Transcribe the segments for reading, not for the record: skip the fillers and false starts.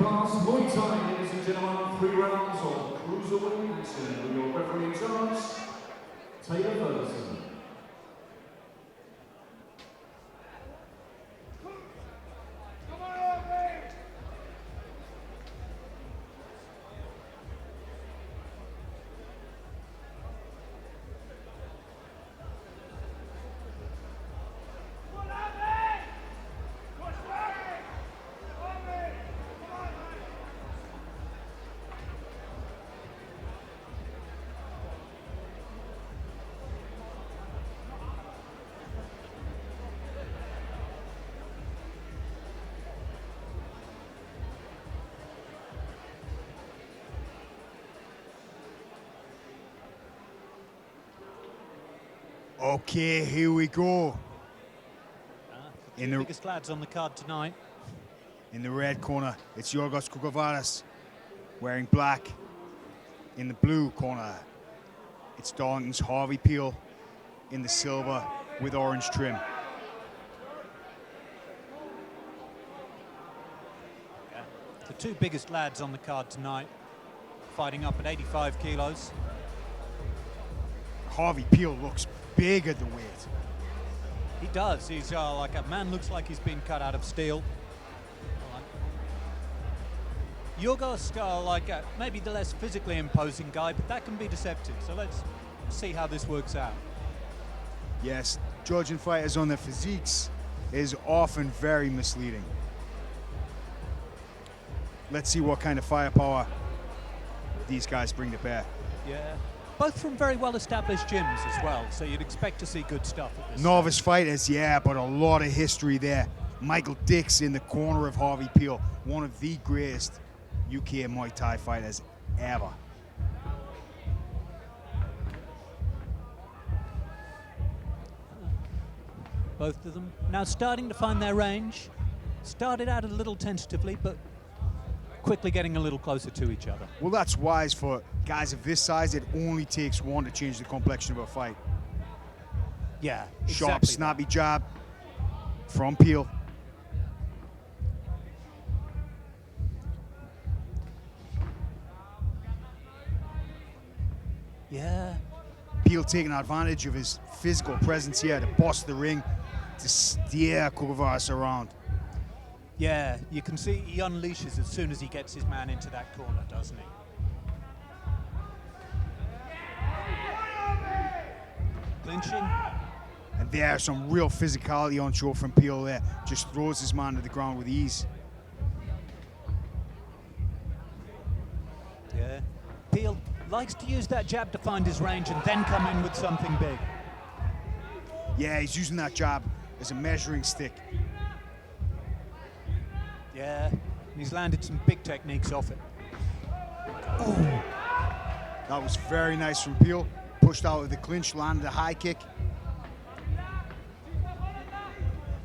class, Muay Thai, ladies and gentlemen, 3 rounds of cruiserweight action with your referee in charge, Peill. Okay, here we go. The biggest lads on the card tonight. In the red corner, it's Giorgos Koukouravas wearing black. In the blue corner, it's Darlington's Harvey Peill in the silver with orange trim. Yeah. The 2 biggest lads on the card tonight, fighting up at 85 kilos. Harvey Peill looks big at the weight. He does. He's like a man, looks like he's been cut out of steel. Giorgos, maybe the less physically imposing guy, but that can be deceptive. So let's see how this works out. Yes, judging fighters on their physiques is often very misleading. Let's see what kind of firepower these guys bring to bear. Yeah. Both from very well-established gyms as well, so you'd expect to see good stuff at this Novice stage. fighters, yeah, but a lot of history there. Michael Dix in the corner of Harvey Peill, one of the greatest UK Muay Thai fighters ever. Both of them now starting to find their range. Started out a little tentatively, but quickly getting a little closer to each other. Well, that's wise for guys of this size. It only takes one to change the complexion of a fight. Yeah, Sharp, exactly snappy jab from Peill. Yeah. Peill taking advantage of his physical presence here to boss the ring, to steer Koukouravas around. Yeah, you can see he unleashes as soon as he gets his man into that corner, doesn't he? Clinching. And there's some real physicality on show from Peill there. Just throws his man to the ground with ease. Yeah. Peill likes to use that jab to find his range and then come in with something big. Yeah, he's using that jab as a measuring stick. Yeah, he's landed some big techniques off it. Ooh. That was very nice from Peill. Pushed out of the clinch, landed a high kick.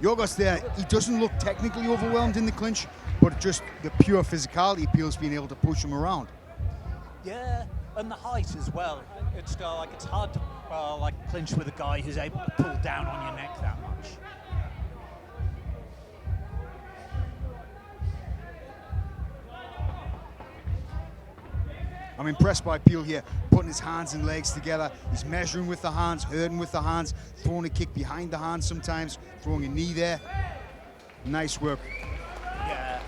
Giorgos there, he doesn't look technically overwhelmed in the clinch, but just the pure physicality, Peill's being able to push him around. Yeah, and the height as well. It's it's hard to clinch with a guy who's able to pull down on your neck that much. I'm impressed by Peill here, putting his hands and legs together. He's measuring with the hands, hurting with the hands, throwing a kick behind the hands sometimes, throwing a knee there. Nice work. Yeah.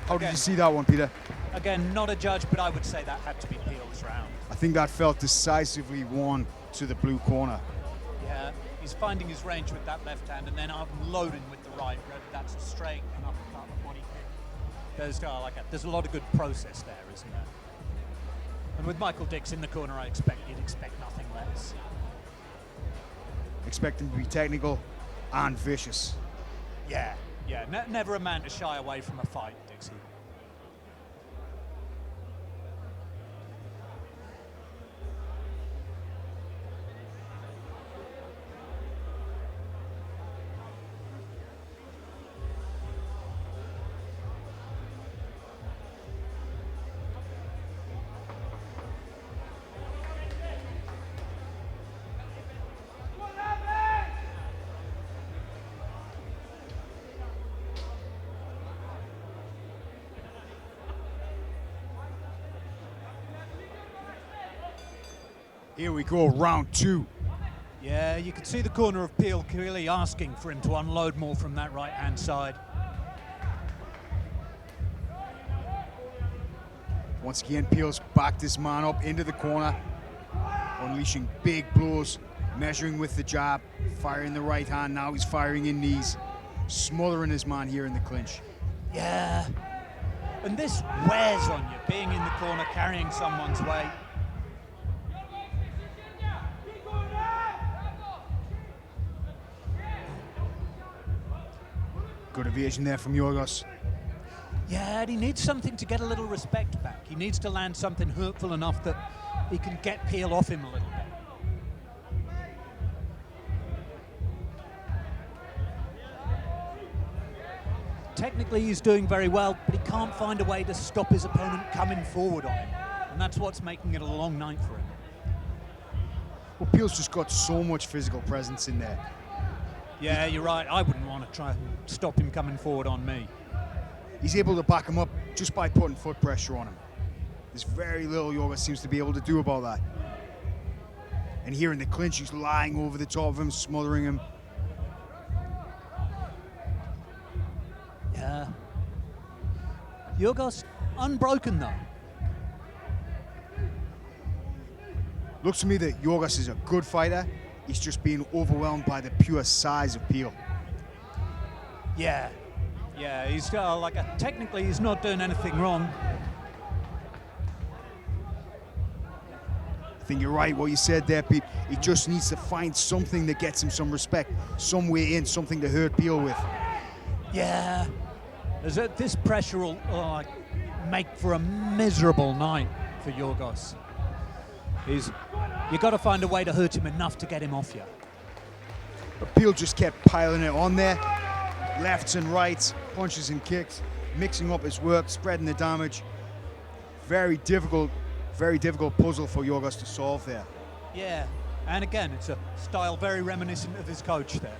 How did you see that one, Peter? Again, not a judge, but I would say that had to be Peill's round. I think that felt decisively won to the blue corner. Yeah, he's finding his range with that left hand and then unloading with the right, whether that's a straight, an uppercut, a body kick. There's a lot of good process there, isn't there? And with Michael Dix in the corner, you'd expect nothing less. Expect him to be technical and vicious. Yeah, never a man to shy away from a fight, Dixie. Here we go, round 2. Yeah, you could see the corner of Peill clearly asking for him to unload more from that right-hand side. Once again, Peill's backed this man up into the corner, unleashing big blows, measuring with the jab, firing the right hand. Now he's firing in knees, smothering his man here in the clinch. Yeah, and this wears on you, being in the corner, carrying someone's weight. Good evasion there from Giorgos. Yeah, and he needs something to get a little respect back. He needs to land something hurtful enough that he can get Peill off him a little bit. Technically, he's doing very well, but he can't find a way to stop his opponent coming forward on him. And that's what's making it a long night for him. Well, Peill's just got so much physical presence in there. Yeah, you're right. I wouldn't want to try and stop him coming forward on me. He's able to back him up just by putting foot pressure on him. There's very little Giorgos seems to be able to do about that. And here in the clinch, he's lying over the top of him, smothering him. Yeah. Giorgos unbroken though. Looks to me that Giorgos is a good fighter. He's just being overwhelmed by the pure size of Peill. Yeah. Yeah, he's technically he's not doing anything wrong. I think you're right what you said there, Pete. He just needs to find something that gets him some respect, some way in, something to hurt Peill with. Yeah. This pressure will make for a miserable night for Giorgos. You got to find a way to hurt him enough to get him off you. But Peill just kept piling it on there. Lefts and rights, punches and kicks, mixing up his work, spreading the damage. Very difficult puzzle for Giorgos to solve there. Yeah, and again, it's a style very reminiscent of his coach there.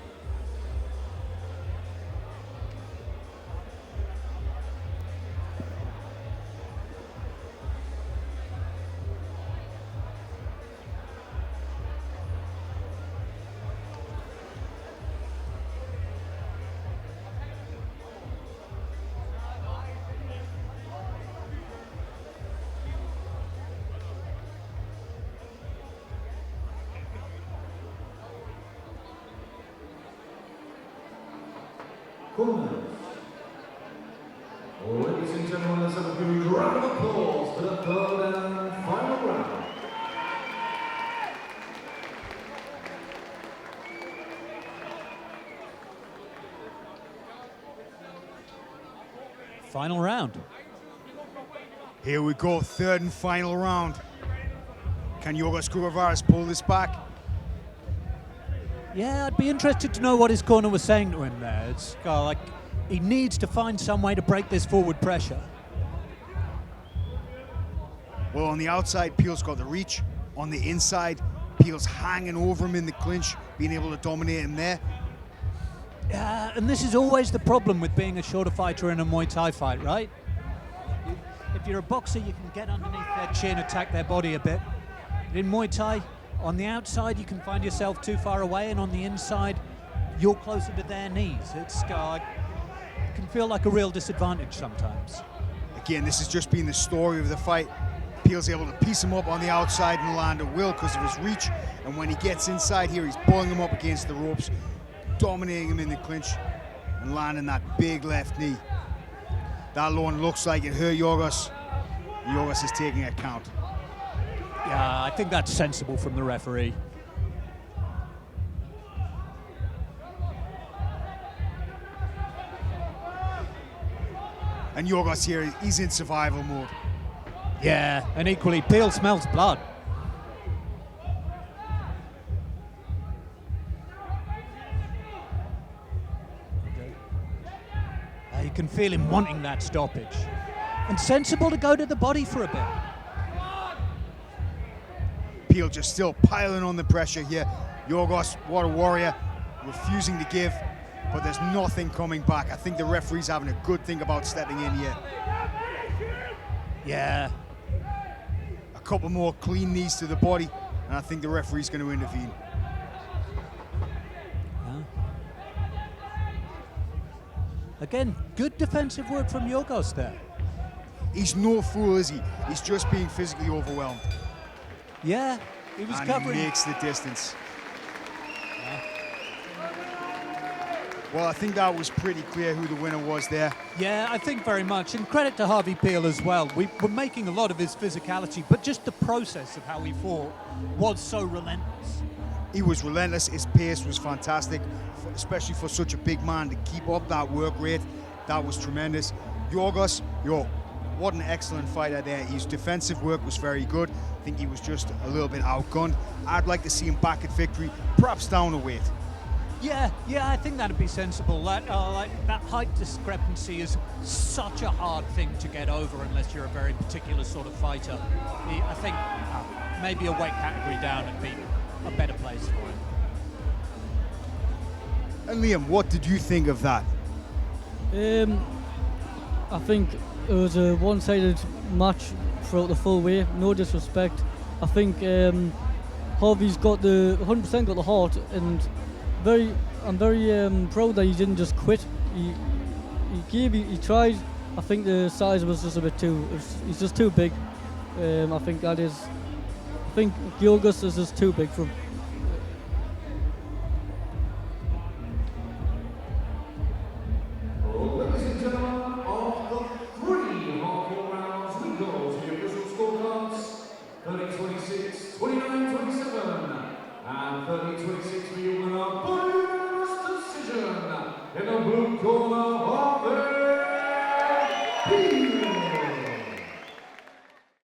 Corners. Ladies and gentlemen, let's have a huge round of applause for the third and final round. Final round. Here we go, third and final round. Can Giorgos Koukouravas pull this back? Yeah, I'd be interested to know what his corner was saying to him there. It's like he needs to find some way to break this forward pressure. Well, on the outside, Peill's got the reach. On the inside, Peill's hanging over him in the clinch, being able to dominate him there. Yeah, and this is always the problem with being a shorter fighter in a Muay Thai fight, right? If you're a boxer, you can get underneath their chin, attack their body a bit. But in Muay Thai, on the outside, you can find yourself too far away, and on the inside, you're closer to their knees. It can feel like a real disadvantage sometimes. Again, this has just been the story of the fight. Peill's able to piece him up on the outside and land at will because of his reach. And when he gets inside here, he's pulling him up against the ropes, dominating him in the clinch and landing that big left knee. That one looks like it hurt Giorgos. Giorgos is taking a count. Yeah, I think that's sensible from the referee. And Giorgos here, he's in survival mode. Yeah, and equally, Peill smells blood. You can feel him wanting that stoppage. And sensible to go to the body for a bit. Peill just still piling on the pressure here. Giorgos, what a warrior, refusing to give, but there's nothing coming back. I think the referee's having a good think about stepping in here. Yeah. A couple more clean knees to the body, and I think the referee's going to intervene. Again, good defensive work from Giorgos there. He's no fool, is he? He's just being physically overwhelmed. Yeah, he was and covering. he makes the distance. Well, I think that was pretty clear who the winner was there. Yeah, I think very much. And credit to Harvey Peill as well. We were making a lot of his physicality, but just the process of how he fought was so relentless. He was relentless. His pace was fantastic, especially for such a big man to keep up that work rate. That was tremendous. Giorgos, what an excellent fighter there. His defensive work was very good. I think he was just a little bit outgunned. I'd like to see him back at victory, perhaps down a weight. Yeah, I think that'd be sensible. That height discrepancy is such a hard thing to get over unless you're a very particular sort of fighter. I think maybe a weight category down would be a better place for him. And Liam, what did you think of that? I think it was a one-sided match throughout the full way. No disrespect. I think Harvey's got the 100% got the heart, and I'm very proud that he didn't just quit. He tried. I think the size was just a bit too. He's just too big. I think Giorgos is just too big for him. Ladies and gentlemen, of the 3 hardcore rounds, we go to the official scorecards: 30-26, 29-27, and 30-26 for your winner by unanimous decision in the blue corner, Harvey Peill.